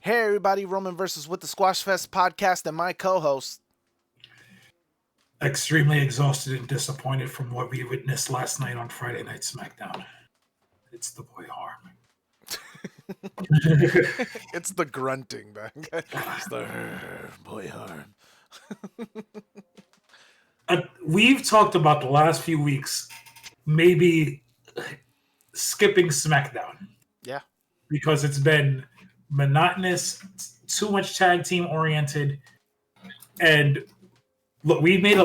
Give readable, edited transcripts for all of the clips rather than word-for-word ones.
Hey everybody, Roman versus with the Squashfest podcast and my co-host. Extremely exhausted and disappointed from what we witnessed last night on Friday Night Smackdown. It's the boy Harm. It's the grunting, man. It's the boy Harm. We've talked about the last few weeks, maybe skipping Smackdown. Yeah. Because it's been monotonous, too much tag team oriented, and look, you made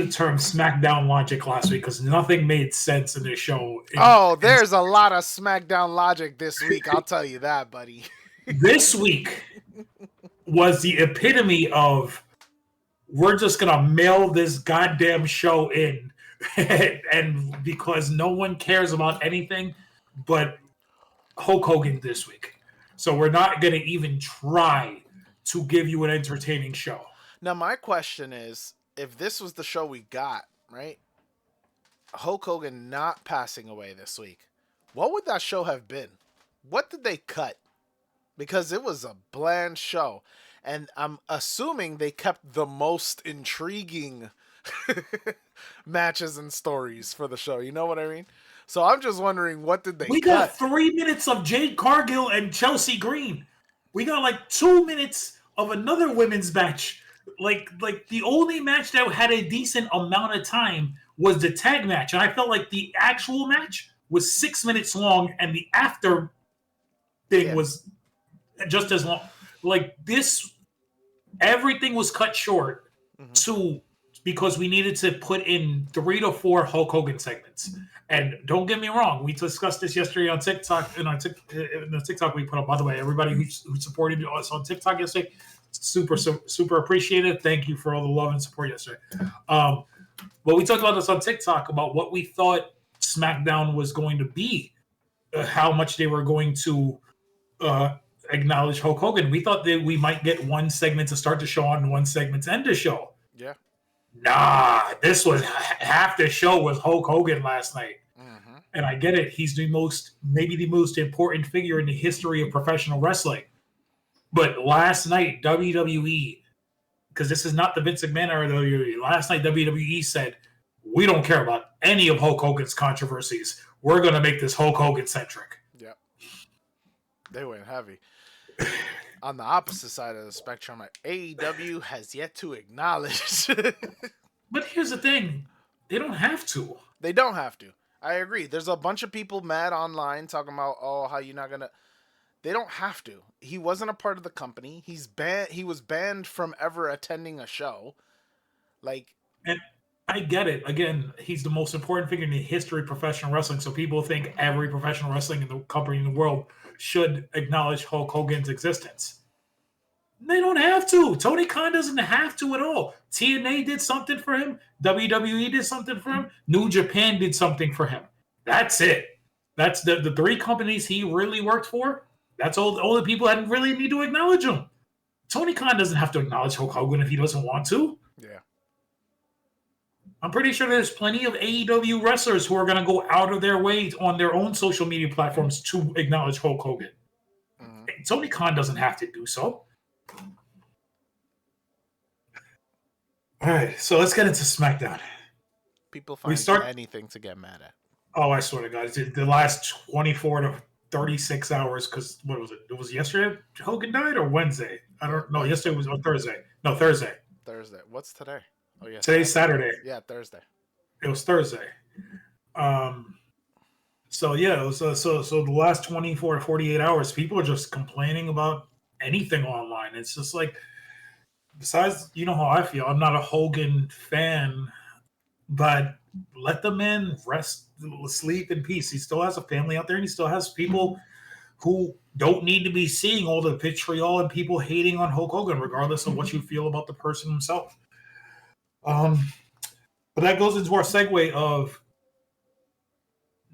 a term SmackDown logic last week because nothing made sense in this show. There's a lot of SmackDown logic this week. I'll tell you that, buddy. This week was the epitome of we're just gonna mail this goddamn show in, and because no one cares about anything but Hulk Hogan this week, so we're not gonna even try to give you an entertaining show. Now, my question is, if this was the show we got, right? Hulk Hogan not passing away this week, what would that show have been? What did they cut? Because it was a bland show. And I'm assuming they kept the most intriguing matches and stories for the show. You know what I mean? So I'm just wondering, what did they We got 3 minutes of Jade Cargill and Chelsea Green. We got like 2 minutes of another women's match. Like the only match that had a decent amount of time was the tag match. And I felt like the actual match was 6 minutes long and the after thing was just as long. Like this, everything was cut short because we needed to put in 3 to 4 Hulk Hogan segments. And don't get me wrong, we discussed this yesterday on TikTok. In the TikTok we put up, by the way, everybody who supported us on TikTok yesterday, super appreciated. Thank you for all the love and support yesterday. But we talked about this on TikTok about what we thought SmackDown was going to be, how much they were going to acknowledge Hulk Hogan. We thought that we might get one segment to start the show and one segment to end the show. Yeah. Nah, this was half the show was Hulk Hogan last night. Mm-hmm. And I get it. He's maybe the most important figure in the history of professional wrestling. But last night, WWE, because this is not the Vince McMahon era of WWE, last night WWE said, we don't care about any of Hulk Hogan's controversies. We're going to make this Hulk Hogan centric. Yep. They went heavy. On the opposite side of the spectrum, AEW has yet to acknowledge. But here's the thing. They don't have to. They don't have to. I agree. There's a bunch of people mad online talking about, how you're not going to... They don't have to. He wasn't a part of the company. He was banned from ever attending a show. And I get it. Again, he's the most important figure in the history of professional wrestling. So people think every professional wrestling in the company in the world should acknowledge Hulk Hogan's existence. They don't have to. Tony Khan doesn't have to at all. TNA did something for him. WWE did something for him. New Japan did something for him. That's it. That's the 3 companies he really worked for. That's all the people that really need to acknowledge him. Tony Khan doesn't have to acknowledge Hulk Hogan if he doesn't want to. Yeah. I'm pretty sure there's plenty of AEW wrestlers who are going to go out of their way on their own social media platforms to acknowledge Hulk Hogan. Mm-hmm. Tony Khan doesn't have to do so. All right, so let's get into SmackDown. People find anything to get mad at. Oh, I swear to God. The last 24 to 36 hours, because what was it? It was yesterday Hogan died or Wednesday? I don't know. Yesterday was on Thursday. No, Thursday. Thursday. What's today? Oh, yeah. Today's Saturday. Yeah, Thursday. It was Thursday. So, yeah, it was, so the last 24 to 48 hours, people are just complaining about anything online. It's just like, besides, you know how I feel. I'm not a Hogan fan, but let the man rest, sleep in peace. He still has a family out there, and he still has people who don't need to be seeing all the vitriol and people hating on Hulk Hogan, regardless of what you feel about the person himself. But that goes into our segue of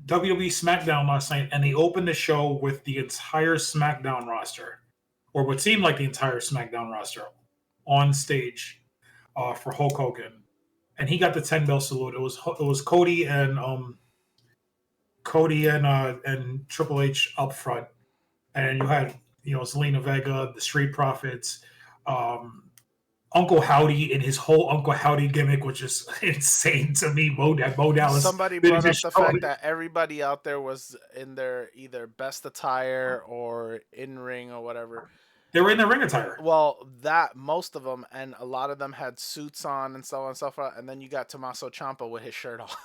WWE SmackDown last night, and they opened the show with the entire SmackDown roster, or what seemed like the entire SmackDown roster, on stage for Hulk Hogan, and he got the 10-bell salute. It was Cody and Triple H up front, and you had Zelina Vega, the Street Profits, um, Uncle Howdy and his whole Uncle Howdy gimmick, which is insane to me. Mo Dallas, Somebody they brought up just the show fact it. that everybody out there was in their either best attire or in ring or whatever. They were in the ring attire. Well, that most of them, and a lot of them had suits on and so on and so forth. And then you got Tommaso Ciampa with his shirt off.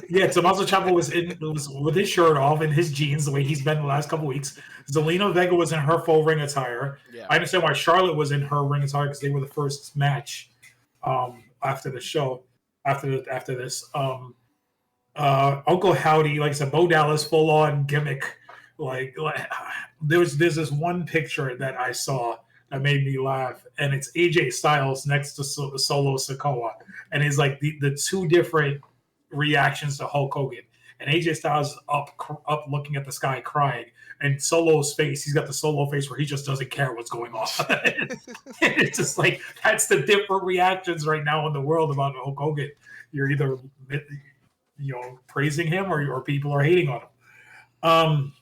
Yeah, Tommaso Ciampa was with his shirt off and his jeans, the way he's been the last couple weeks. Zelina Vega was in her full ring attire. Yeah. I understand why Charlotte was in her ring attire because they were the first match after the show. After this, Uncle Howdy, like I said, Bo Dallas, full on gimmick. Like there's this one picture that I saw that made me laugh, and it's AJ Styles next to Solo Sikoa, and it's like the two different reactions to Hulk Hogan. And AJ Styles up looking at the sky crying, and Solo's face, he's got the Solo face where he just doesn't care what's going on. It's just like that's the different reactions right now in the world about Hulk Hogan. You're either praising him or people are hating on him.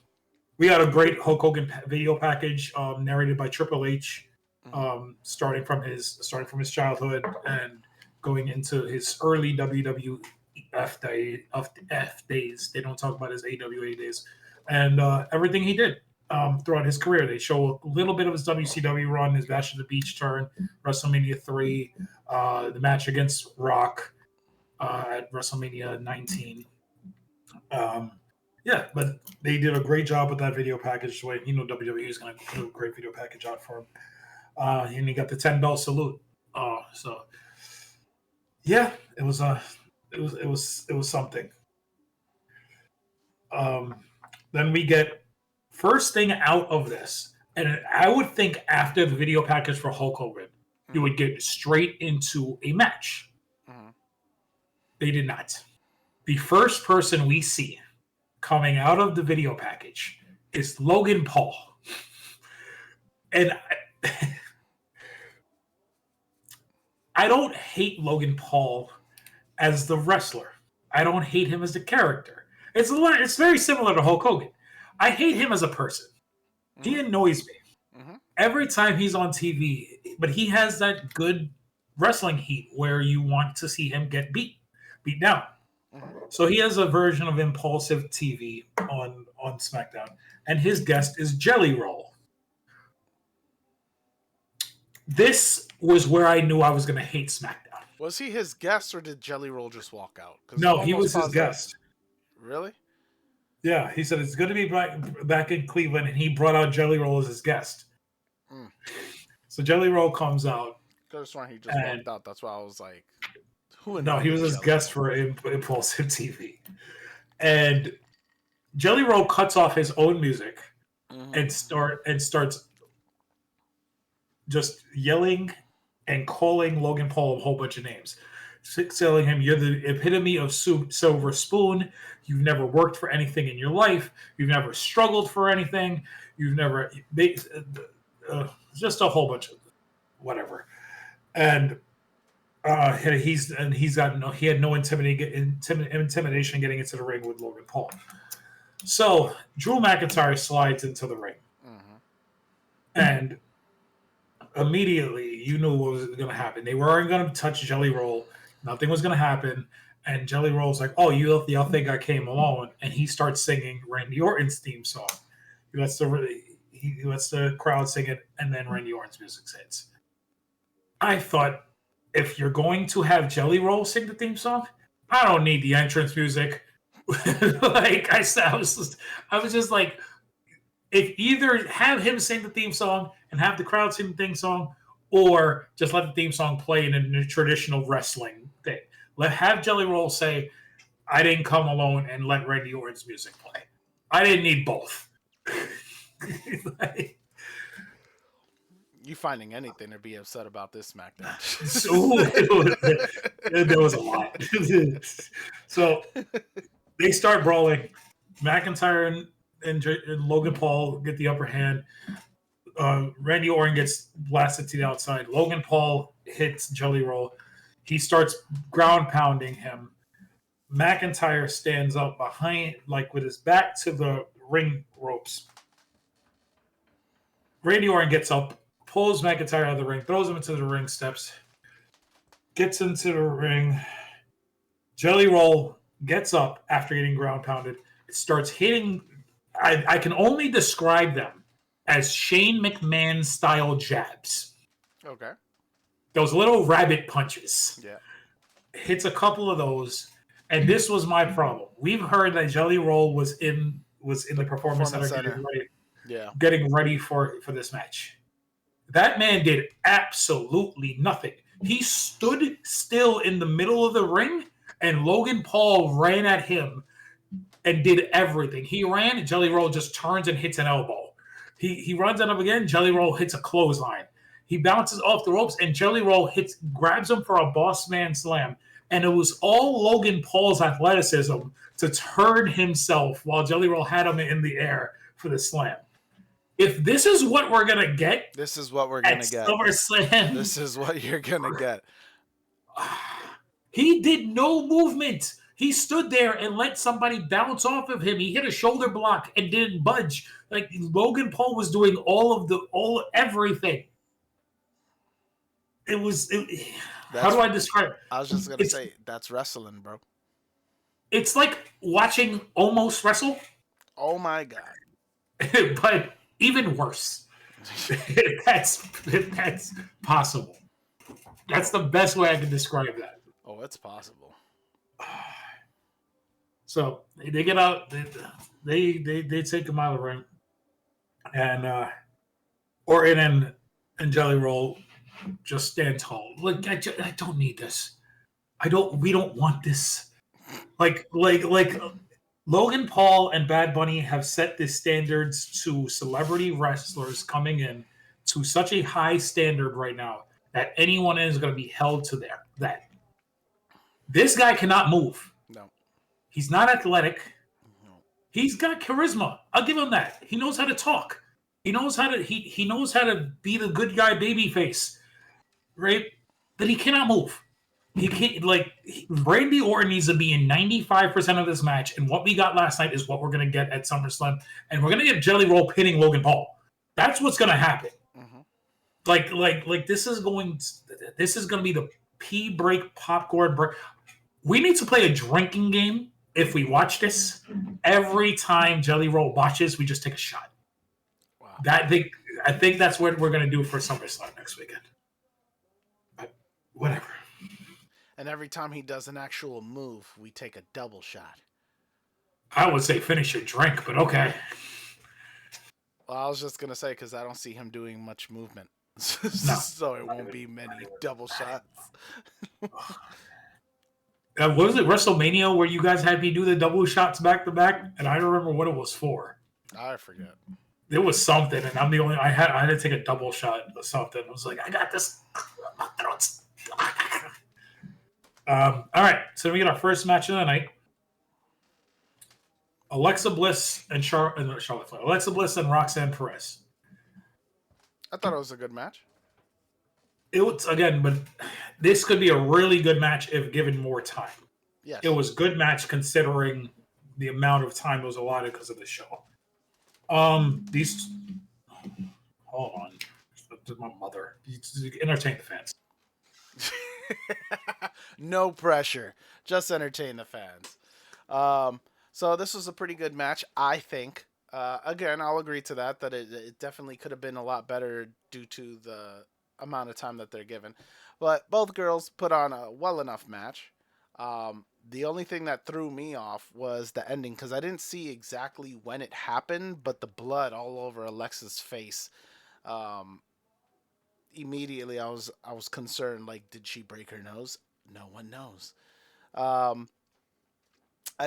We had a great Hulk Hogan video package narrated by Triple H, starting from his childhood and going into his early WWF days. They don't talk about his AWA days, and everything he did throughout his career. They show a little bit of his WCW run, his Bash at the Beach turn, WrestleMania 3, the match against Rock at WrestleMania 19. Yeah, but they did a great job with that video package. WWE is going to do a great video package out for him. And he got the 10-bell salute. So yeah, it was something. Then we get first thing out of this, and I would think after the video package for Hulk Hogan, you would get straight into a match. They did not. The first person we see coming out of the video package is Logan Paul. And I don't hate Logan Paul as the wrestler. I don't hate him as the character. It's very similar to Hulk Hogan. I hate him as a person. He annoys me. Every time he's on TV, but he has that good wrestling heat where you want to see him get beat down. So he has a version of Impulsive TV on SmackDown, and his guest is Jelly Roll. This was where I knew I was going to hate SmackDown. Was he his guest, or did Jelly Roll just walk out? No, he was his guest. Really? Yeah, he said it's good to be back in Cleveland, and he brought out Jelly Roll as his guest. So Jelly Roll comes out. Could have sworn he just walked out. That's why I was like, no, he was his guest for Impulsive TV. And Jelly Roll cuts off his own music and starts just yelling and calling Logan Paul a whole bunch of names. Telling him, you're the epitome of silver spoon. You've never worked for anything in your life. You've never struggled for anything. You've never... just a whole bunch of whatever. And he had no intimidation getting into the ring with Logan Paul. So Drew McIntyre slides into the ring, and immediately you knew what was going to happen. They weren't going to touch Jelly Roll. Nothing was going to happen. And Jelly Roll's like, "Oh, y'all think I came alone?" And he starts singing Randy Orton's theme song. He lets the crowd sing it, and then Randy Orton's music hits. I thought, if you're going to have Jelly Roll sing the theme song, I don't need the entrance music. Like I said, I was just like, if either have him sing the theme song and have the crowd sing the theme song, or just let the theme song play in a traditional wrestling thing. Have Jelly Roll say, "I didn't come alone," and let Randy Orton's music play. I didn't need both. You finding anything to be upset about this SmackDown? There was a lot. So they start brawling. McIntyre and Logan Paul get the upper hand. Randy Orton gets blasted to the outside. Logan Paul hits Jelly Roll. He starts ground pounding him. McIntyre stands up behind, like with his back to the ring ropes. Randy Orton gets up, pulls McIntyre out of the ring, throws him into the ring steps, gets into the ring. Jelly Roll gets up after getting ground pounded. It starts hitting. I can only describe them as Shane McMahon style jabs. Okay. Those little rabbit punches. Yeah. Hits a couple of those, and this was my problem. We've heard that Jelly Roll was in the performance center, Yeah. getting ready for this match. That man did absolutely nothing. He stood still in the middle of the ring, and Logan Paul ran at him and did everything. He ran, and Jelly Roll just turns and hits an elbow. He runs at him again, Jelly Roll hits a clothesline. He bounces off the ropes, and Jelly Roll grabs him for a boss man slam. And it was all Logan Paul's athleticism to turn himself while Jelly Roll had him in the air for the slam. If this is what we're gonna get, this is what we're gonna get. SummerSlam. This is what you're gonna get. He did no movement. He stood there and let somebody bounce off of him. He hit a shoulder block and didn't budge. Like Logan Paul was doing everything. It was. How do I describe it? I was just gonna say that's wrestling, bro. It's like watching Almost Wrestle. Oh my god! But even worse. that's possible. That's the best way I can describe that. Oh, it's possible. So they get out. They take him out of the ring, and Orton and Jelly Roll just stand tall. Like I don't need this. We don't want this. Like Logan Paul and Bad Bunny have set the standards to celebrity wrestlers coming in to such a high standard right now that anyone is going to be held to that. This guy cannot move. No. He's not athletic. No. He's got charisma. I'll give him that. He knows how to talk. He knows how to he knows how to be the good guy baby face. Right? But he cannot move. He can't Randy Orton needs to be in 95% of this match, and what we got last night is what we're gonna get at SummerSlam, and we're gonna get Jelly Roll pinning Logan Paul. That's what's gonna happen. Mm-hmm. Like this is gonna be the pee break popcorn break. We need to play a drinking game if we watch this. Every time Jelly Roll watches, we just take a shot. Wow. I think that's what we're gonna do for SummerSlam next weekend. But whatever. And every time he does an actual move, we take a double shot. I would say finish your drink, but okay. Well, I was just going to say, because I don't see him doing much movement. No. So it won't be many double shots. What was it, WrestleMania, where you guys had me do the double shots back to back? And I don't remember what it was for. I forget. It was something, and I'm the only. I had to take a double shot or something. I was like, I got this. All right, so we get our first match of the night. Alexa Bliss and Charlotte Flair. Alexa Bliss and Roxanne Perez. I thought it was a good match. It was, again, but this could be a really good match if given more time. Yes. It was a good match considering the amount of time that was allotted because of the show. Hold on. This is my mother. Entertain the fans. No pressure. Just entertain the fans. So this was a pretty good match, I think. Again, I'll agree to that it definitely could have been a lot better due to the amount of time that they're given. But both girls put on a well enough match. The only thing that threw me off was the ending, because I didn't see exactly when it happened, but the blood all over Alexa's face. Immediately I was concerned, like, did she break her nose? No one knows. I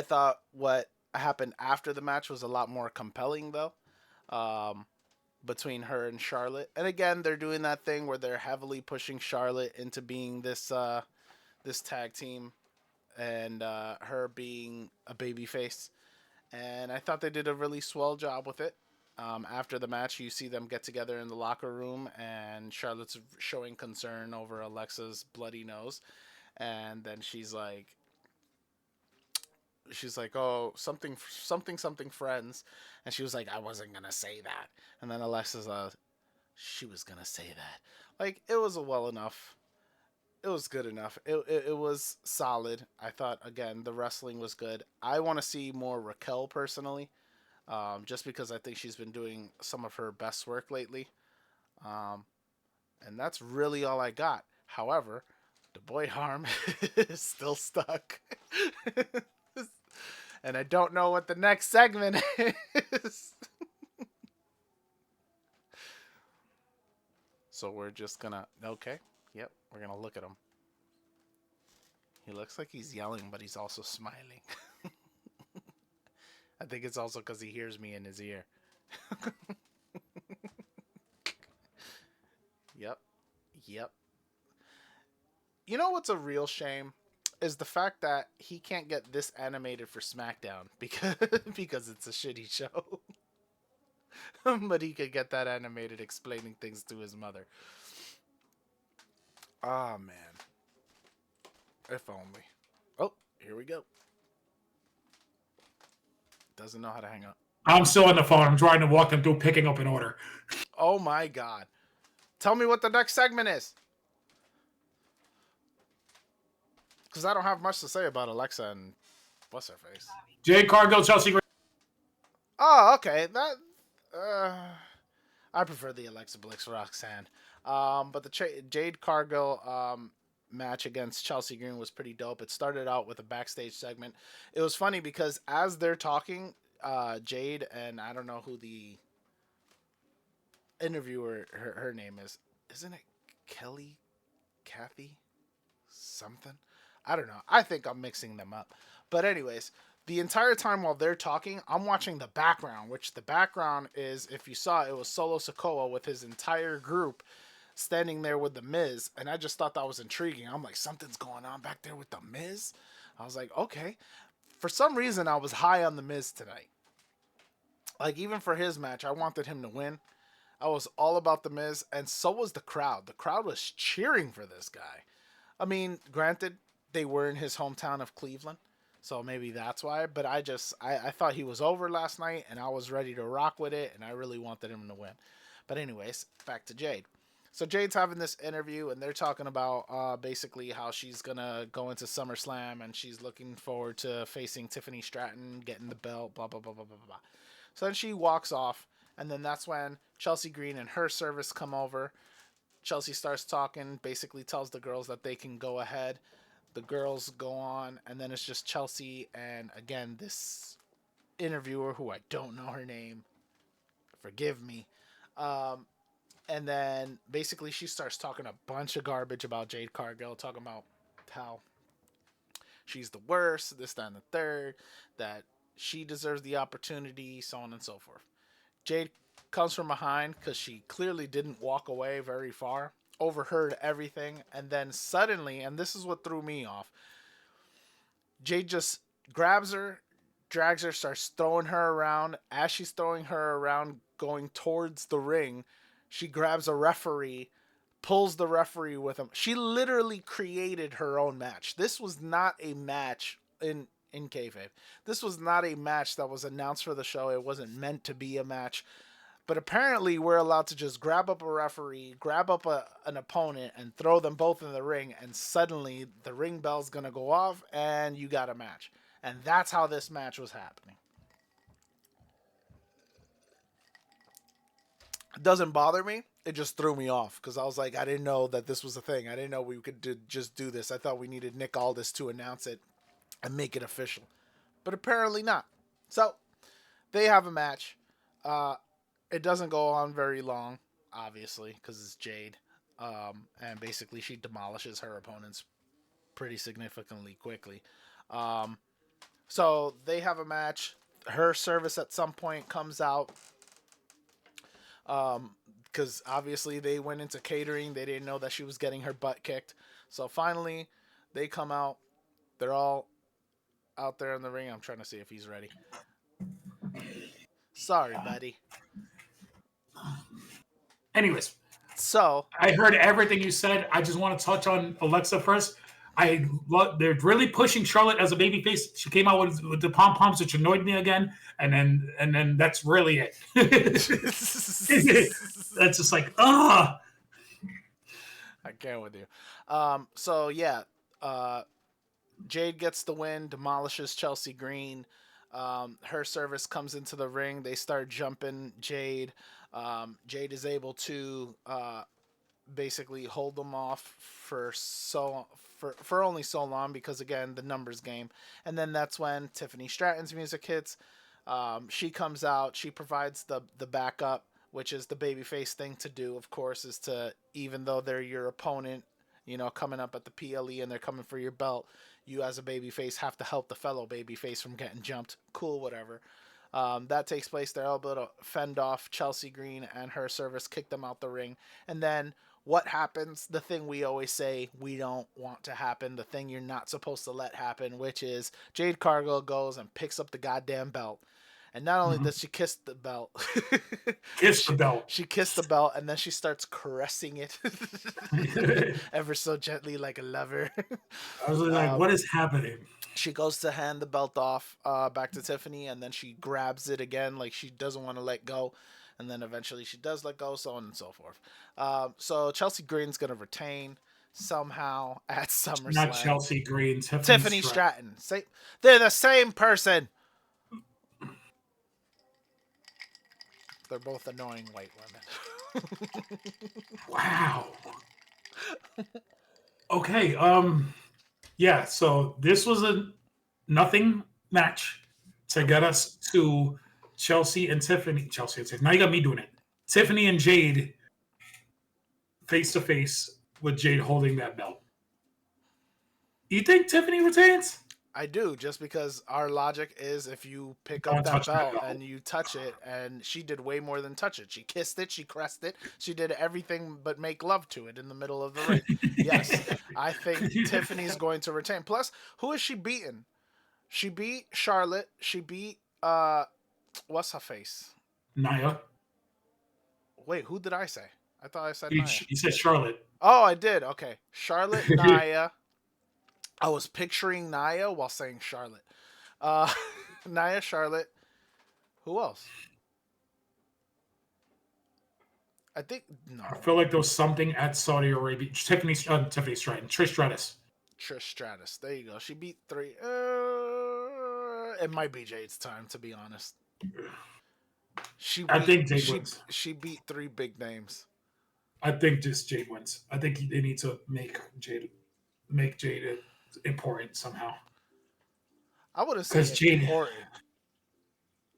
thought what happened after the match was a lot more compelling, though, between her and Charlotte. And again, they're doing that thing where they're heavily pushing Charlotte into being this tag team, and her being a babyface. And I thought they did a really swell job with it. After the match, you see them get together in the locker room, and Charlotte's showing concern over Alexa's bloody nose. And then she's like, oh, something friends. And she was like, I wasn't going to say that. And then Alexa's she was gonna say that. Like, it was a well enough. It was good enough. It was solid. I thought, again, the wrestling was good. I want to see more Raquel personally, just because I think she's been doing some of her best work lately. Um, and that's really all I got. However, the boy Harm is still stuck. And I don't know what the next segment is. So we're just gonna. Okay. Yep, we're gonna look at him. He looks like he's yelling, but he's also smiling. I think it's also because he hears me in his ear. Yep. Yep. You know what's a real shame is the fact that he can't get this animated for SmackDown because because it's a shitty show. But he could get that animated explaining things to his mother. Ah, man. If only. Oh, here we go. Doesn't know how to hang up. I'm still on the phone. I'm trying to walk them through picking up an order. Oh my god. Tell me what the next segment is. Because I don't have much to say about Alexa and what's her face. Jade Cargill, Chelsea Green. Oh, okay. That I prefer the Alexa Bliss Roxanne. But the Jade Cargill match against Chelsea Green was pretty dope. It started out with a backstage segment. It was funny because as they're talking, Jade and I don't know who the interviewer her name is. Isn't it Kelly? Kathy? Something? I don't know. I think I'm mixing them up. But anyways, the entire time while they're talking, I'm watching the background, which the background is, if you saw, it was Solo Sikoa with his entire group standing there with the Miz, and I just thought that was intriguing. I'm like, something's going on back there with the Miz? I was like, okay. For some reason, I was high on the Miz tonight. Like, even for his match, I wanted him to win. I was all about the Miz, and so was the crowd. The crowd was cheering for this guy. I mean, granted, they were in his hometown of Cleveland, so maybe that's why. But I thought he was over last night, and I was ready to rock with it, and I really wanted him to win. But anyways, back to Jade. So Jade's having this interview, and they're talking about basically how she's gonna go into SummerSlam, and she's looking forward to facing Tiffany Stratton, getting the belt, blah blah blah blah blah blah. So then she walks off, and then that's when Chelsea Green and her service come over. Chelsea starts talking, basically tells the girls that they can go ahead. The girls go on, and then it's just Chelsea and, again, this interviewer who I don't know her name. Forgive me. And then basically she starts talking a bunch of garbage about Jade Cargill, talking about how she's the worst, this, that, and the third, that she deserves the opportunity, so on and so forth. Jade comes from behind because she clearly didn't walk away very far, overheard everything, and then suddenly, and this is what threw me off, Jade just grabs her, drags her, starts throwing her around. As she's throwing her around, going towards the ring, she grabs a referee, pulls the referee with him. She literally created her own match. This was not a match in kayfabe. This was not a match that was announced for the show. It wasn't meant to be a match. But apparently we're allowed to just grab up a referee, grab up an opponent, and throw them both in the ring, and suddenly the ring bell's going to go off, and you got a match. And that's how this match was happening. It doesn't bother me. It just threw me off, because I was like, I didn't know that this was a thing. I didn't know we could just do this. I thought we needed Nick Aldis to announce it and make it official. But apparently not. So, they have a match. It doesn't go on very long, obviously, because it's Jade. And basically she demolishes her opponents pretty significantly quickly. So they have a match. Her service at some point comes out. Because obviously they went into catering. They didn't know that she was getting her butt kicked. So finally, they come out. They're all out there in the ring. I'm trying to see if he's ready. Sorry, buddy. Anyways, so I heard everything you said. I just want to touch on Alexa first. They're really pushing Charlotte as a babyface. She came out with the pom poms, which annoyed me again, and then that's really it. That's just like, ah. I can't with you. So yeah, Jade gets the win, demolishes Chelsea Green. Her service comes into the ring. They start jumping Jade. Jade is able to basically hold them off for only so long because again the numbers game. And then that's when Tiffany Stratton's music hits. She comes out. She provides the backup, which is the babyface thing to do. Of course, is to, even though they're your opponent, coming up at the PLE and they're coming for your belt, you as a babyface have to help the fellow babyface from getting jumped. Cool, whatever. That takes place. They're able to fend off Chelsea Green and her service, kick them out the ring. And then what happens? The thing we always say we don't want to happen, the thing you're not supposed to let happen, which is Jade Cargill goes and picks up the goddamn belt. And not only does she kiss the belt, she kissed the belt, and then she starts caressing it ever so gently like a lover. I was like, what is happening? She goes to hand the belt off back to Tiffany, and then she grabs it again like she doesn't want to let go. And then eventually she does let go, so on and so forth. So Chelsea Green's going to retain somehow at SummerSlam. Not Chelsea Green, Tiffany Stratton. They're the same person. They're both annoying white women. Wow. Okay. Yeah. So this was a nothing match to get us to Chelsea and Tiffany. Now you got me doing it. Tiffany and Jade face to face with Jade holding that belt. You think Tiffany retains? I do, just because our logic is if you pick up that belt and you touch it, and she did way more than touch it. She kissed it, she caressed it, she did everything but make love to it in the middle of the ring. Yes, I think Tiffany's going to retain. Plus, who is she beating? She beat Charlotte. She beat, what's her face? Nia. Wait, who did I say? I thought I said Nia. You said Charlotte. Oh, I did. Okay. Charlotte, Nia. I was picturing Nia while saying Charlotte. Nia, Charlotte. Who else? I think no. I feel like there was something at Saudi Arabia. Tiffany Stratton, Trish Stratus. Trish Stratus. There you go. She beat 3. It might be Jade's time, to be honest. I think Jade wins. She beat 3 big names. I think just Jade wins. I think they need to make Jade important somehow. I wouldn't say Jade important.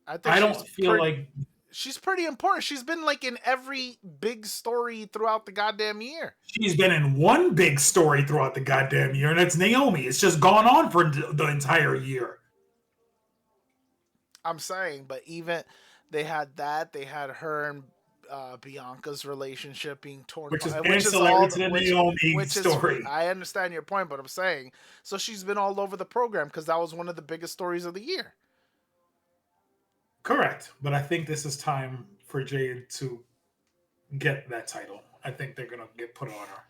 I don't feel like she's pretty important. She's been like in every big story throughout the goddamn year. She's been in one big story throughout the goddamn year, and it's Naomi. It's just gone on for the entire year. I'm saying, but even they had that. They had her and Bianca's relationship being torn apart, which is all to the Naomi story. I understand your point, but I'm saying, so she's been all over the program because that was one of the biggest stories of the year. Correct, but I think this is time for Jade to get that title. I think they're gonna get put on her.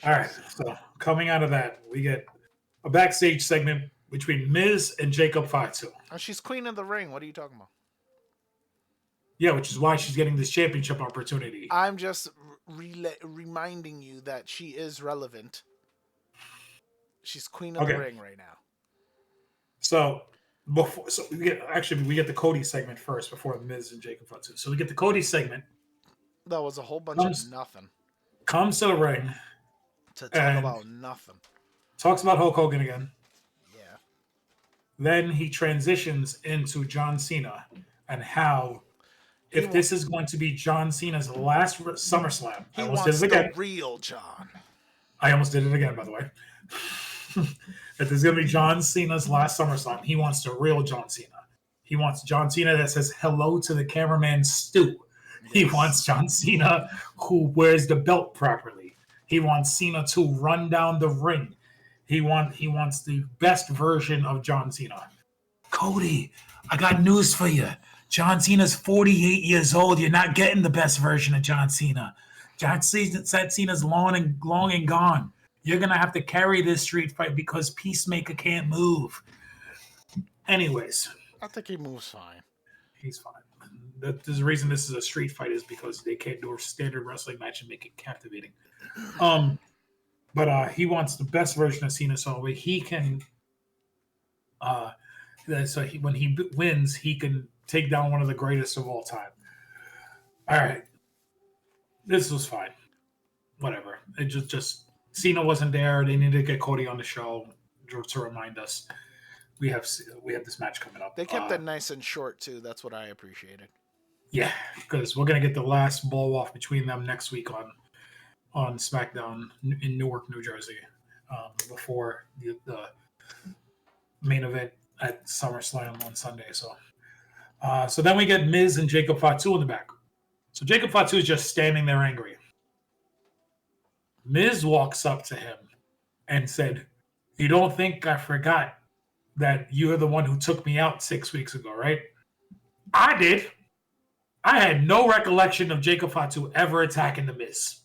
All right, so coming out of that, we get a backstage segment between Miz and Jacob Fatu. Oh, she's queen of the ring. What are you talking about? Yeah, which is why she's getting this championship opportunity. I'm just reminding you that she is relevant. She's queen of the ring right now. So we get the Cody segment first before the Miz and Jacob Fatu. So we get the Cody segment. That was a whole bunch of nothing. Comes to the ring to talk about nothing. Talks about Hulk Hogan again. Yeah. Then he transitions into John Cena and how. If this is going to be John Cena's last SummerSlam, he wants the real John. I almost did it again, by the way. If this is going to be John Cena's last SummerSlam, he wants the real John Cena. He wants John Cena that says hello to the cameraman Stu. Yes. He wants John Cena who wears the belt properly. He wants Cena to run down the ring. He wants the best version of John Cena. Cody, I got news for you. John Cena's 48 years old. You're not getting the best version of John Cena. John Cena's long and gone. You're gonna have to carry this street fight because Peacemaker can't move. Anyways, I think he moves fine. he's fine. There's a reason this is a street fight is because they can't do a standard wrestling match and make it captivating. But he wants the best version of Cena, so he can. When he wins, he can take down one of the greatest of all time. All right, this was fine. Whatever. It just Cena wasn't there. They needed to get Cody on the show to remind us we have this match coming up. They kept it nice and short too. That's what I appreciated. Yeah, because we're gonna get the last blow off between them next week on SmackDown in Newark, New Jersey, before the main event at SummerSlam on Sunday. So then we get Miz and Jacob Fatu in the back. So Jacob Fatu is just standing there angry. Miz walks up to him and said, "You don't think I forgot that you're the one who took me out 6 weeks ago, right?" I did. I had no recollection of Jacob Fatu ever attacking the Miz.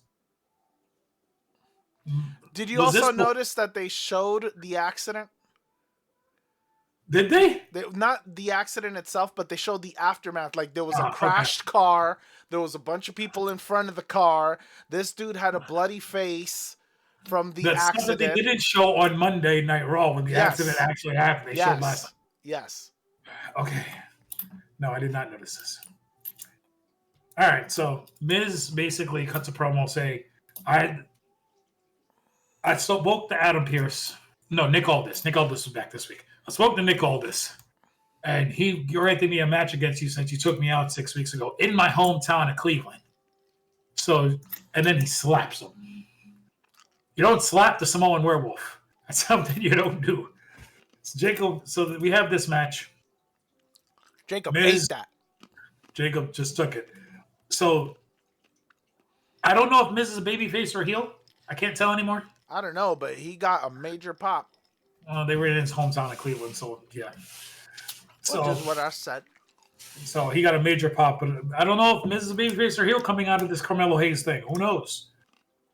Did you also notice that they showed the accident? Did they? Not the accident itself, but they showed the aftermath. Like there was a crashed car. There was a bunch of people in front of the car. This dude had a bloody face from the accident. Stuff that they didn't show on Monday Night Raw when the accident actually happened. They showed last. Yes. Okay. No, I did not notice this. All right, so Miz basically cuts a promo saying, I spoke to Adam Pearce. No, Nick Aldis. Nick Aldis was back this week. I spoke to Nick Aldis, and he granted me a match against you since you took me out 6 weeks ago in my hometown of Cleveland. So, and then he slaps him. You don't slap the Samoan werewolf. That's something you don't do. So we have this match. Jacob ate that. Jacob just took it. So, I don't know if Miz is a babyface or a heel. I can't tell anymore. I don't know, but he got a major pop. They were in his hometown of Cleveland, so yeah. Which is what I said. So he got a major pop, but I don't know if Miz is a babyface or heel coming out of this Carmelo Hayes thing. Who knows?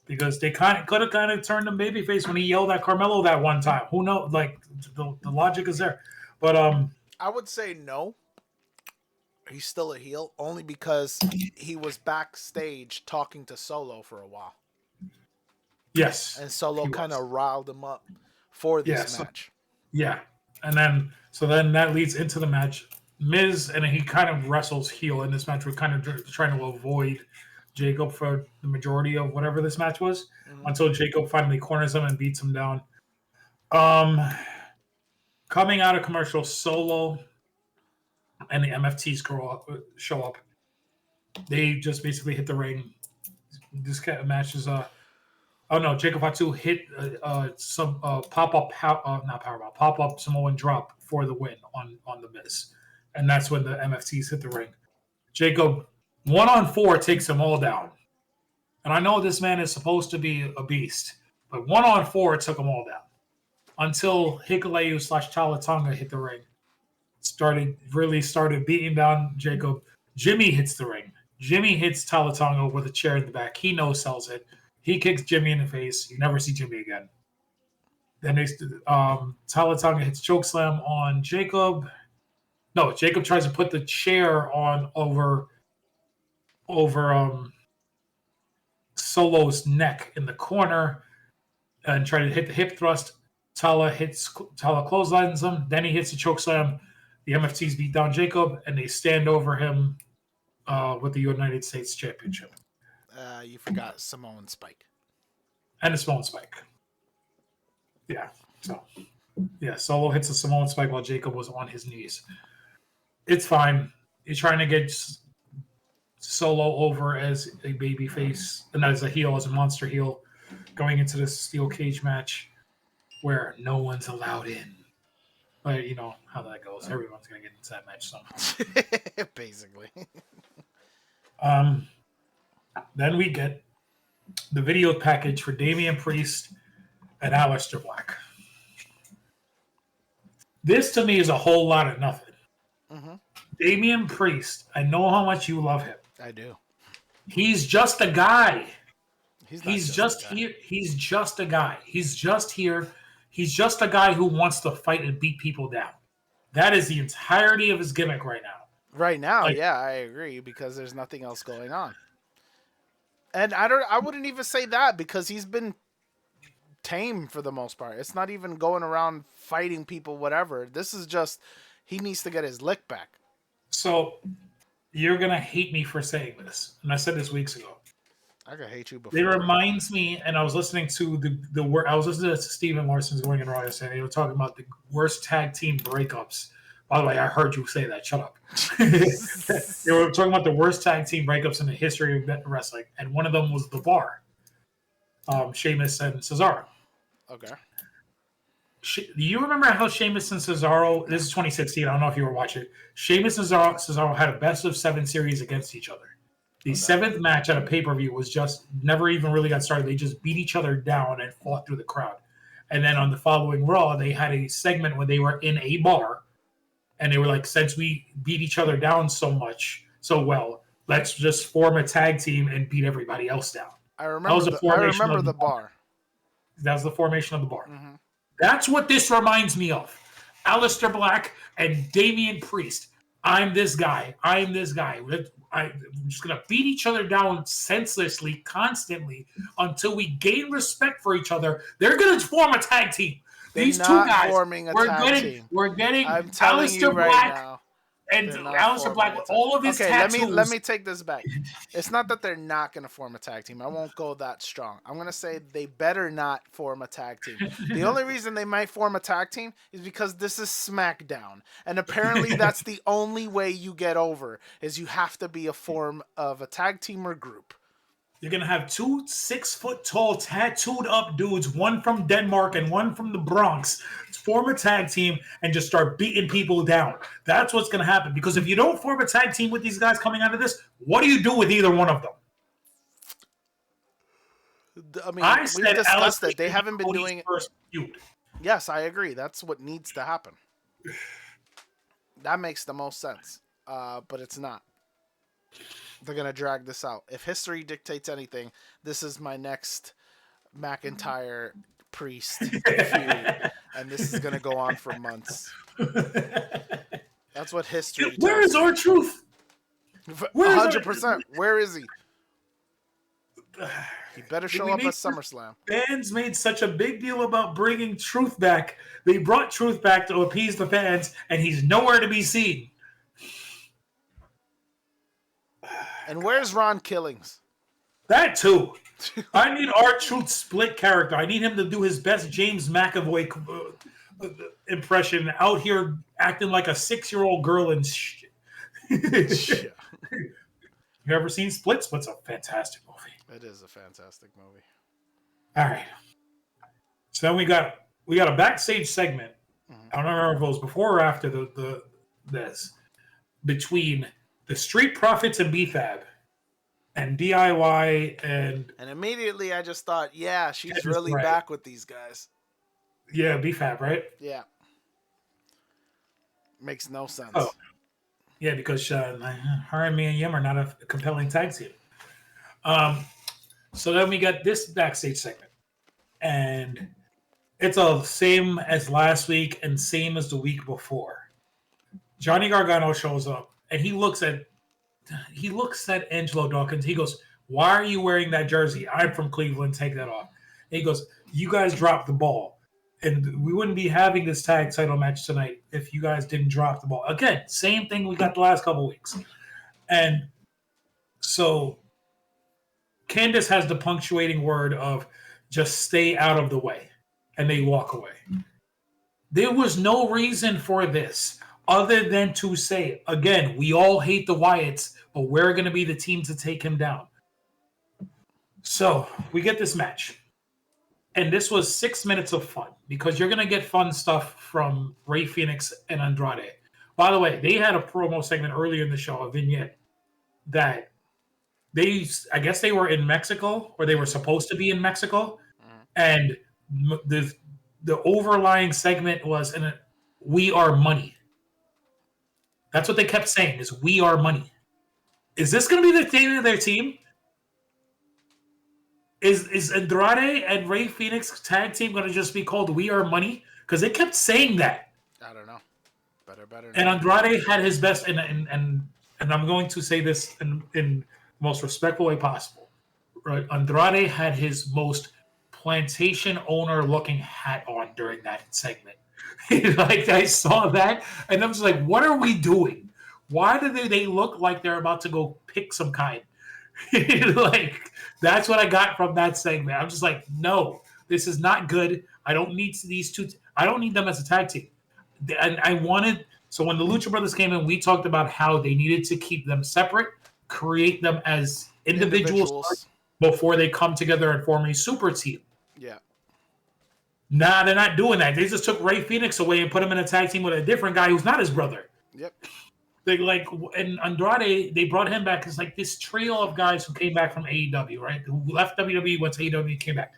Because they could have turned him babyface when he yelled at Carmelo that one time. Who knows? Like the logic is there, but I would say no. He's still a heel only because he was backstage talking to Solo for a while. Yes, and Solo kind of riled him up for this match. Yeah, and then that leads into the match. Miz and he kind of wrestles heel in this match. We're kind of trying to avoid Jacob for the majority of whatever this match was until Jacob finally corners him and beats him down. Coming out of commercial, Solo and the MFTs show up. They just basically hit the ring. This kind of match is Jacob Fatu hit some pop-up Samoan drop for the win on the Miz. And that's when the MFTs hit the ring. Jacob, 1-on-4, takes them all down. And I know this man is supposed to be a beast, but 1-on-4 took them all down. Until Hikuleu/Tala Tonga hit the ring. Started beating down Jacob. Jimmy hits the ring. Jimmy hits Tala Tonga with a chair in the back. He no-sells it. He kicks Jimmy in the face. You never see Jimmy again. Then Tala Tonga hits chokeslam on Jacob. No, Jacob tries to put the chair on over Solo's neck in the corner and try to hit the hip thrust. Tala clotheslines him. Then he hits the chokeslam. The MFTs beat down Jacob, and they stand over him with the United States Championship. You forgot Samoan Spike. And a Samoan Spike. Yeah. So, yeah, Solo hits a Samoan Spike while Jacob was on his knees. It's fine. He's trying to get Solo over as a baby face, and as a heel, as a monster heel, going into this steel cage match where no one's allowed in. But you know how that goes. Everyone's going to get into that match somehow. Basically. Then we get the video package for Damian Priest and Aleister Black. This, to me, is a whole lot of nothing. Mm-hmm. Damian Priest, I know how much you love him. I do. He's just a guy. He's not He's just a just guy. here. He's just a guy. He's just here. He's just a guy who wants to fight and beat people down. That is the entirety of his gimmick right now. Right now, Like, yeah, I agree because there's nothing else going on. And I wouldn't even say that because he's been tame for the most part. It's not even going around fighting people, whatever. This is just he needs to get his lick back. so you're gonna hate me for saying this, and I said this weeks ago. I could hate you It before. reminds me, and I was listening to I was listening to Steven Larson's Going in Raw yesterday. They were talking about the worst tag team breakups. By the way, I heard you say that. Shut up. They were talking about the worst tag team breakups in the history of wrestling, and one of them was The Bar, Sheamus and Cesaro. Okay. Do you remember how Sheamus and Cesaro? This is 2016. I don't know if you were watching. Sheamus and Cesaro had a best of 7 series against each other. The 7th match at a pay-per-view was just never even really got started. They just beat each other down and fought through the crowd. And then on the following Raw, they had a segment where they were in a bar, and they were like, since we beat each other down so well, let's just form a tag team and beat everybody else down. I remember the bar. That was the formation of the bar. Mm-hmm. That's what this reminds me of. Aleister Black and Damian Priest. I'm this guy. I'm just going to beat each other down senselessly, constantly, until we gain respect for each other. They're going to form a tag team. These two guys, forming a tag team. We're getting I'm telling Aleister you right Black now. and Aleister Black with all of his tattoos. Let me take this back. It's not that they're not going to form a tag team. I won't go that strong. I'm going to say they better not form a tag team. The only reason they might form a tag team is because this is Smackdown. And apparently that's the only way you get over is you have to be a form of a tag team or group. You're going to have 2 6-foot-tall tattooed up dudes, one from Denmark and one from the Bronx, form a tag team and just start beating people down. That's what's going to happen. Because if you don't form a tag team with these guys coming out of this, what do you do with either one of them? I mean, we've discussed it. They haven't been doing it. First feud. Yes, I agree. That's what needs to happen. That makes the most sense. But it's not. They're going to drag this out. If history dictates anything, this is my next McIntyre Priest feud. And this is going to go on for months. That's what history Where is our truth? 100%. Where is he? He better show up at SummerSlam. Fans made such a big deal about bringing Truth back. They brought Truth back to appease the fans, and he's nowhere to be seen. And where's Ron Killings? That too. I need R-Truth split character. I need him to do his best James McAvoy impression out here acting like a 6-year-old girl and shit. You ever seen Split? Split's a fantastic movie. It is a fantastic movie. All right. So then we got a backstage segment. Mm-hmm. I don't remember if it was before or after this between the Street Profits and BFAB and DIY and immediately I just thought, yeah, she's really back with these guys. Yeah, BFAB, right? Yeah. Makes no sense. Oh. Yeah, because her and me and Yim are not a compelling tag team. So then we got this backstage segment. And it's the same as last week and same as the week before. Johnny Gargano shows up and he looks at Angelo Dawkins. He goes, "Why are you wearing that jersey? I'm from Cleveland. Take that off." And he goes, "You guys dropped the ball. And we wouldn't be having this tag title match tonight if you guys didn't drop the ball." Again, same thing we got the last couple weeks. And so Candace has the punctuating word of just stay out of the way. And they walk away. There was no reason for this other than to say, again, we all hate the Wyatts, but we're going to be the team to take him down. So we get this match. And this was 6 minutes of fun because you're going to get fun stuff from Rey Fenix and Andrade. By the way, they had a promo segment earlier in the show, a vignette, that I guess they were in Mexico or they were supposed to be in Mexico. And the overlying segment was, "We are money." That's what they kept saying is, "We are money." Is this going to be the thing of their team? Is Andrade and Ray Phoenix tag team going to just be called We Are Money? Because they kept saying that. I don't know. Better And not. Andrade had his best, and I'm going to say this in the most respectful way possible. Right? Andrade had his most plantation owner looking hat on during that segment. Like I saw that, and I'm just like, what are we doing? Why do they look like they're about to go pick some kind? Like that's what I got from that segment. I'm just like, no, this is not good. I don't need these two. I don't need them as a tag team. And I wanted so when the Lucha Brothers came in, we talked about how they needed to keep them separate, create them as individuals before they come together and form a super team. Yeah. Nah, they're not doing that. They just took Ray Phoenix away and put him in a tag team with a different guy who's not his brother. Yep. They and Andrade, they brought him back. It's like this trio of guys who came back from AEW, right? Who left WWE, went to AEW, came back.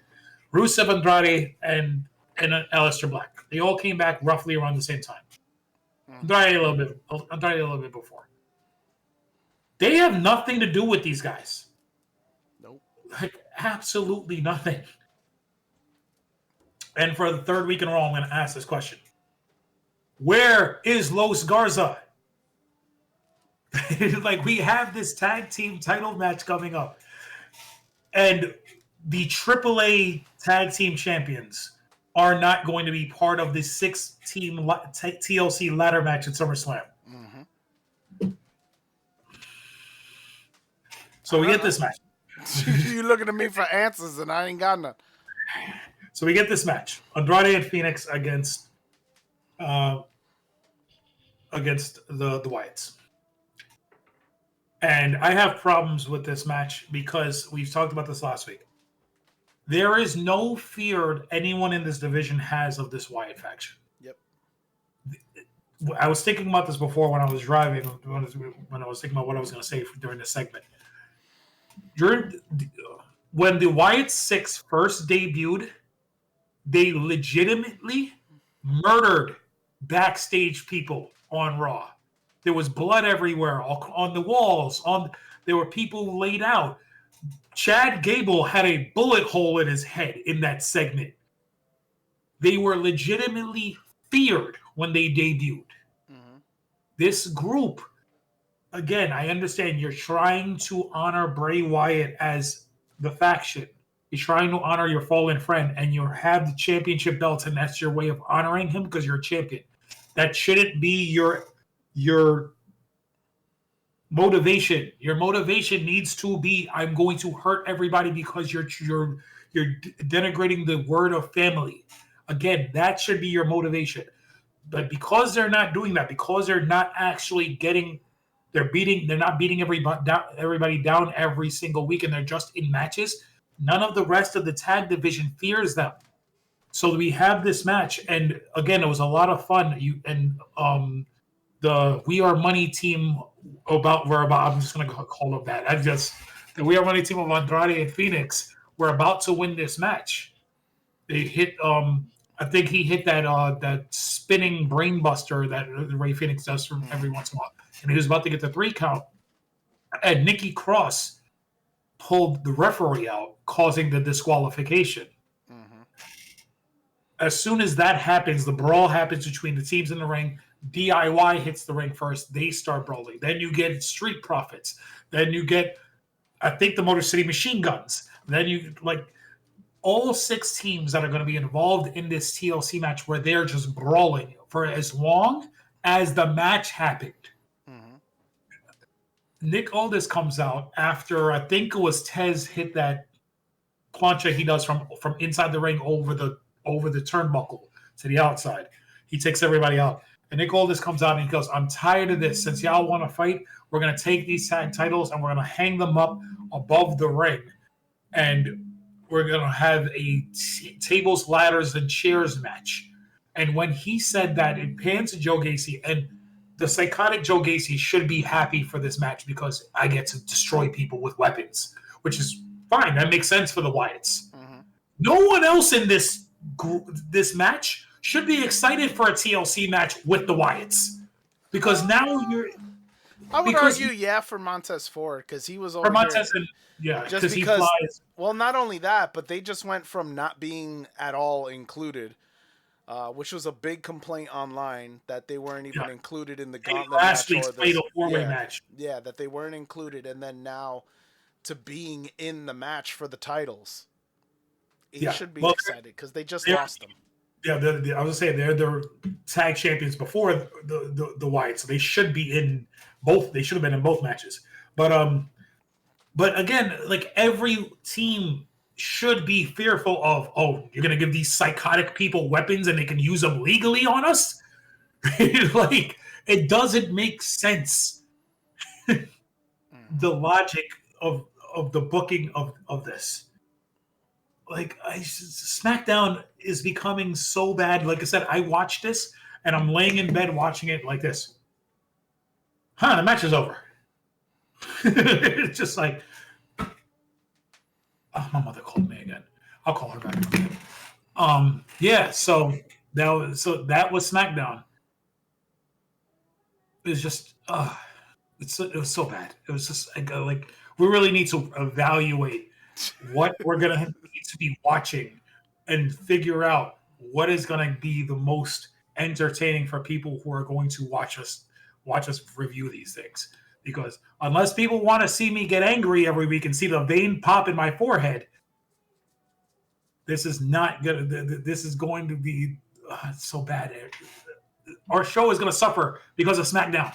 Rusev, Andrade, and Aleister Black. They all came back roughly around the same time. Andrade a little bit before. They have nothing to do with these guys. Nope. Like absolutely nothing. And for the third week in a row, I'm going to ask this question. Where is Los Garza? Like, we have this tag team title match coming up. And the AAA tag team champions are not going to be part of the 6-team TLC ladder match at SummerSlam. Mm-hmm. So we get this match. You looking at me for answers, and I ain't got none. So we get this match: Andrade and Phoenix against the Wyatts. And I have problems with this match because we've talked about this last week. There is no fear anyone in this division has of this Wyatt faction. Yep. I was thinking about this before when I was driving, when I was thinking about what I was going to say during this segment. When the Wyatt 6 first debuted, they legitimately murdered backstage people on Raw. There was blood everywhere, on the walls. There were people laid out. Chad Gable had a bullet hole in his head in that segment. They were legitimately feared when they debuted. Mm-hmm. This group, again, I understand you're trying to honor Bray Wyatt as the faction. You're trying to honor your fallen friend, and you have the championship belts, and that's your way of honoring him because you're a champion. That shouldn't be your motivation. Your motivation needs to be, I'm going to hurt everybody because you're denigrating the word of family. Again, that should be your motivation. But because they're not doing that, because they're not actually they're not beating everybody down every single week, and they're just in matches, none of the rest of the tag division fears them. So we have this match, and again, it was a lot of fun. The We Are Money team I'm just going to call them that. The We Are Money team of Andrade and Phoenix were about to win this match. They hit, I think he hit that spinning brain buster that Ray Phoenix does from every once in a while. And he was about to get the 3 count. And Nikki Cross pulled the referee out, causing the disqualification. Mm-hmm. As soon as that happens, the brawl happens between the teams in the ring. DIY hits the ring first. They start brawling. Then you get Street Profits. Then you get, I think, the Motor City Machine Guns. Then you, all 6 teams that are going to be involved in this TLC match where they're just brawling for as long as the match happened. Mm-hmm. Nick Aldis comes out after, I think it was Tez hit that plancha he does from inside the ring over the turnbuckle to the outside. He takes everybody out. And Nick Aldis comes out and he goes, I'm tired of this. Since y'all want to fight, we're going to take these tag titles and we're going to hang them up above the ring. And we're going to have a tables, ladders, and chairs match. And when he said that, it pans to Joe Gacy. And the psychotic Joe Gacy should be happy for this match because I get to destroy people with weapons, which is fine. That makes sense for the Wyatts. Mm-hmm. No one else in this match should be excited for a TLC match with the Wyatts, because now I would because argue, yeah, for Montez Ford because he was for over here Montez, and yeah, just because he because. flies. Well, not only that, but they just went from not being at all included, which was a big complaint online that they weren't Yeah, even included in the in gauntlet last match week's or fatal this. four-way Yeah, match. yeah, that they weren't included, and then now to being in the match for the titles. He Yeah, should be well, excited because they just they're lost them. yeah, I was gonna say they're the tag champions before the White, so they should be in both. They should have been in both matches. But again, like every team should be fearful of. Oh, you're gonna give these psychotic people weapons and they can use them legally on us. Like it doesn't make sense. Mm-hmm. The logic of the booking of this. Like SmackDown is becoming so bad. Like I said, I watched this and I'm laying in bed watching it like this. The match is over. It's just like, oh, my mother called me again. I'll call her back. Yeah. So that was SmackDown. It was just, it was so bad. It was just like we really need to evaluate what we're gonna need to be watching and figure out what is gonna be the most entertaining for people who are going to watch us review these things. Because unless people want to see me get angry every week and see the vein pop in my forehead, this is not gonna. This is going to be so bad. Our show is going to suffer because of SmackDown.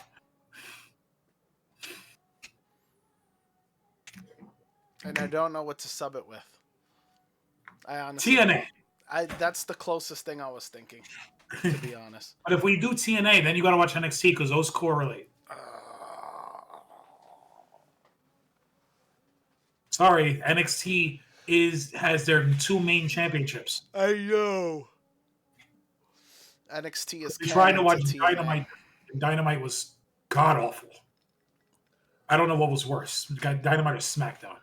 And I don't know what to sub it with. I honestly TNA. that's the closest thing I was thinking, to be honest. But if we do TNA, then you got to watch NXT because those correlate. Sorry, NXT has their two main championships. I know. NXT is We tried to canon to watch TNA. Dynamite. Dynamite was god awful. I don't know what was worse, Dynamite or SmackDown.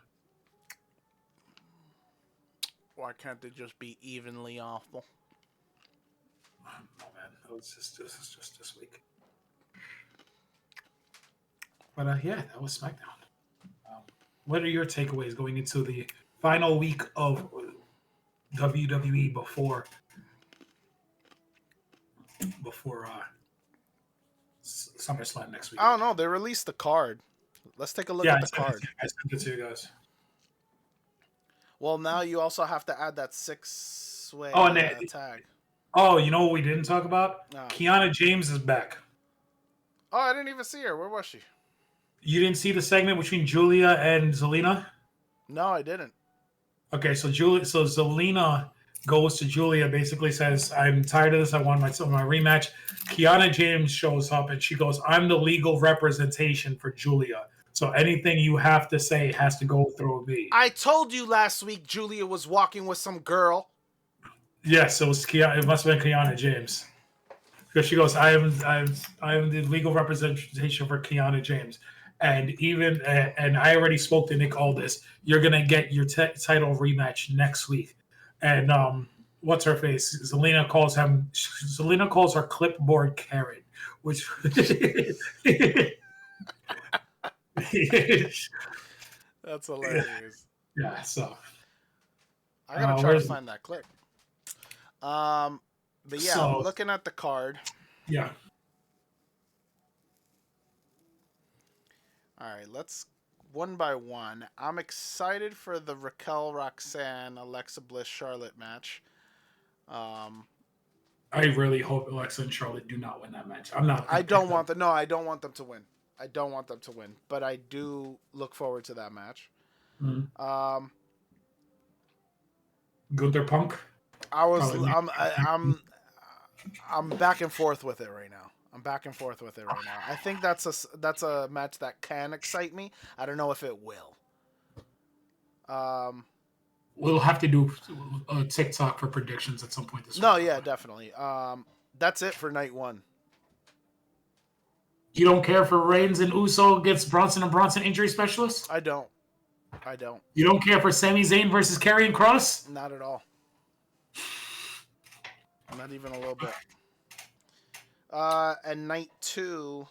Why can't they just be evenly awful? Oh man, this is just this week. But yeah, that was SmackDown. What are your takeaways going into the final week of WWE before SummerSlam next week? I don't know. They released the card. Let's take a look at the card. I sent it to you guys. Well, now you also have to add that 6-way tag. Oh, you know what we didn't talk about? No. Kiana James is back. Oh, I didn't even see her. Where was she? You didn't see the segment between Julia and Zelina? No, I didn't. Okay, so Zelina goes to Julia, basically says, "I'm tired of this. I want my rematch." Kiana James shows up and she goes, "I'm the legal representation for Julia. So anything you have to say has to go through me." I told you last week Julia was walking with some girl. Yes, it was Kiana. It must have been Kiana James. Because she goes, I am the legal representation for Kiana James. And I already spoke to Nick Aldis. You're gonna get your title rematch next week. And what's her face? Zelina calls her clipboard Karen, which That's hilarious. Yeah. So I gotta try to find that clip. But yeah, So- looking at the card. yeah. All right, let's one by one. I'm excited for the Raquel, Roxanne, Alexa Bliss, Charlotte match. I really hope Alexa and Charlotte do not win that match. I'm not. I don't want them. No, I don't want them to win. I don't want them to win, but I do look forward to that match. Mm-hmm. Gunther Punk. I'm back and forth with it right now. I think that's a match that can excite me. I don't know if it will. We'll have to do a TikTok for predictions at some point this week. No, yeah, definitely. That's it for night one. You don't care for Reigns and Uso against Bronson and Bronson injury specialist? I don't. You don't care for Sami Zayn versus Karrion Kross? Not at all. Not even a little bit. And night two,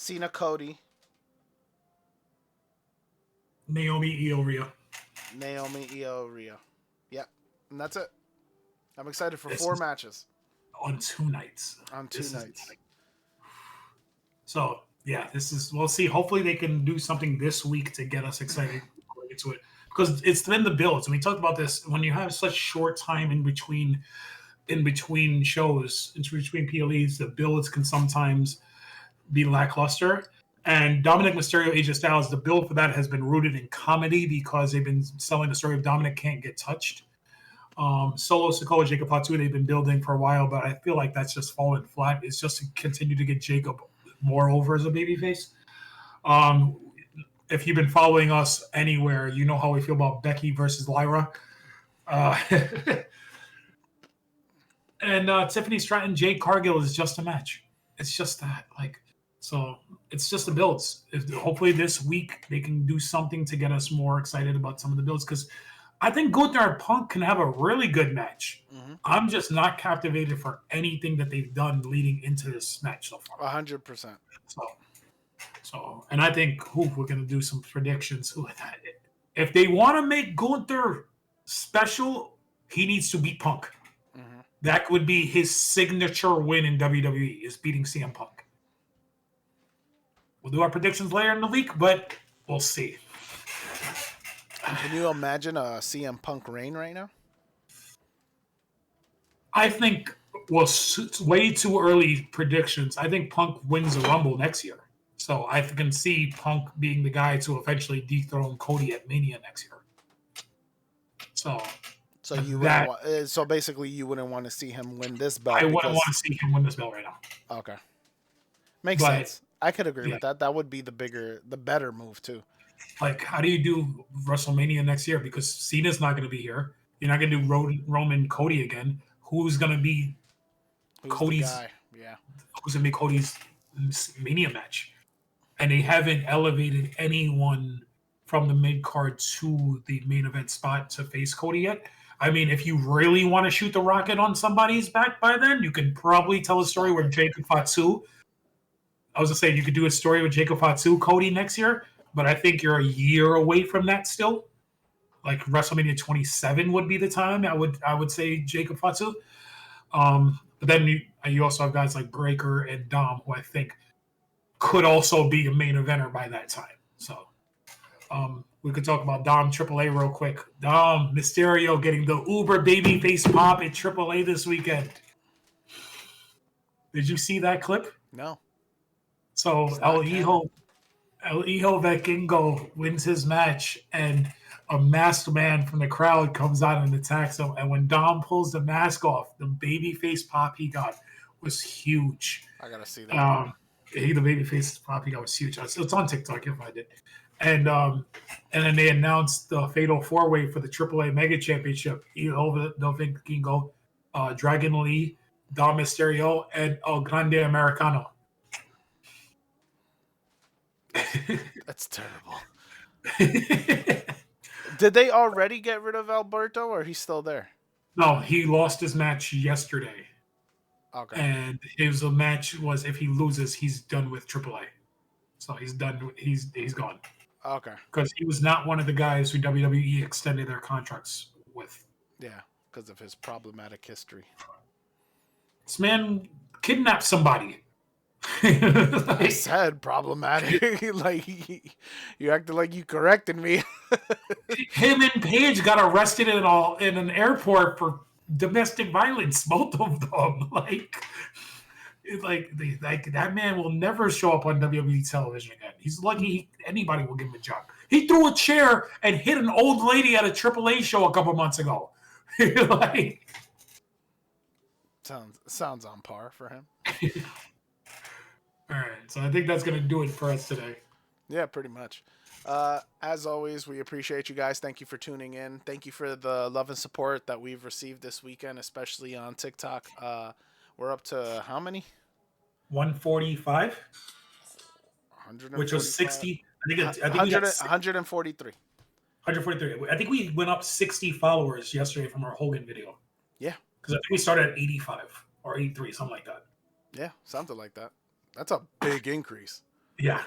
Cena, Cody, Naomi, Io, Rhea. Naomi, Io, Rhea. Yep, and that's it. I'm excited for This 4 is matches on 2 nights. on 2 This is nights. so yeah. This is we'll see. Hopefully they can do something this week to get us excited going into it because it's been the builds. And we talked about this when you have such short time in between shows, in between PLEs, the builds can sometimes be lackluster. And Dominic Mysterio, AJ Styles, the build for that has been rooted in comedy because they've been selling the story of Dominic can't get touched. Solo Sikoa, Jacob Fatu, they've been building for a while, but I feel like that's just fallen flat. It's just to continue to get Jacob more over as a babyface. Um, if you've been following us anywhere, you know how we feel about Becky versus Lyra. Uh, and Tiffany Stratton, Jade Cargill is just a match. It's just that, so it's just the builds. Hopefully this week they can do something to get us more excited about some of the builds because I think Gunther and Punk can have a really good match. Mm-hmm. I'm just not captivated for anything that they've done leading into this match so far. 100%. So, and I think we're gonna do some predictions. If they want to make Gunther special, he needs to beat Punk. Mm-hmm. That would be his signature win in WWE is beating CM Punk. We'll do our predictions later in the week, but we'll see. Can you imagine a CM Punk reign right now? I think, it's way too early predictions. I think Punk wins the Rumble next year. So I can see Punk being the guy to eventually dethrone Cody at Mania next year. So you wouldn't so basically you wouldn't want to see him win this belt. I wouldn't want to see him win this belt right now. Okay. Makes sense. I could agree with that. That would be the better move too. Like, how do you do WrestleMania next year? Because Cena's not going to be here. You're not going to do Roman Cody again. Who's going to be Cody's guy? Yeah. Who's going to be Cody's Mania match? And they haven't elevated anyone from the mid card to the main event spot to face Cody yet. I mean, if you really want to shoot the rocket on somebody's back by then, you can probably tell a story where Jacob Fatu. I was going to say you could do a story with Jacob Fatu, Cody next year, but I think you're a year away from that still. Like WrestleMania 27 would be the time. I would say Jacob Fatu. But then you also have guys like Breaker and Dom, who I think could also be a main eventer by that time. So we could talk about Dom AAA real quick. Dom Mysterio getting the Uber babyface pop at AAA this weekend. Did you see that clip? No. So El Hijo Vikingo wins his match, and a masked man from the crowd comes out and attacks him. And when Dom pulls the mask off, the babyface pop he got was huge. I gotta see that. The babyface pop he got was huge. It's on TikTok. You'll find it. And then they announced the Fatal 4-Way for the AAA Mega Championship. El Vikingo, Dragon Lee, Dom Mysterio, and El Grande Americano. That's terrible. Did they already get rid of Alberto, or he's still there? No, he lost his match yesterday. Okay. And his match was if he loses, he's done with AAA. So he's done. He's gone. Okay. Because he was not one of the guys who WWE extended their contracts with. Yeah, because of his problematic history. This man kidnapped somebody. I said problematic. Like you acted like you corrected me. Him and Paige got arrested in an airport for domestic violence. Both of them. Like that man will never show up on WWE television again. He's lucky anybody will give him a job. He threw a chair and hit an old lady at a AAA show a couple months ago. Sounds on par for him. All right, so I think that's going to do it for us today. Yeah, pretty much. As always, we appreciate you guys. Thank you for tuning in. Thank you for the love and support that we've received this weekend, especially on TikTok. We're up to how many? 145? Which was 60. I think 143. 143. I think we went up 60 followers yesterday from our Hogan video. Yeah. Because I think we started at 85 or 83, something like that. Yeah, something like that. That's a big increase. Yeah.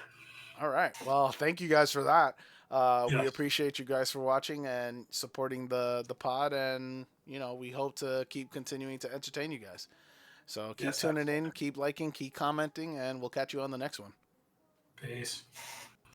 All right. Well, thank you guys for that. We Yes. appreciate you guys for watching and supporting the pod, and we hope to keep continuing to entertain you guys. So keep Yes. tuning in, keep liking, keep commenting, and we'll catch you on the next one. Peace.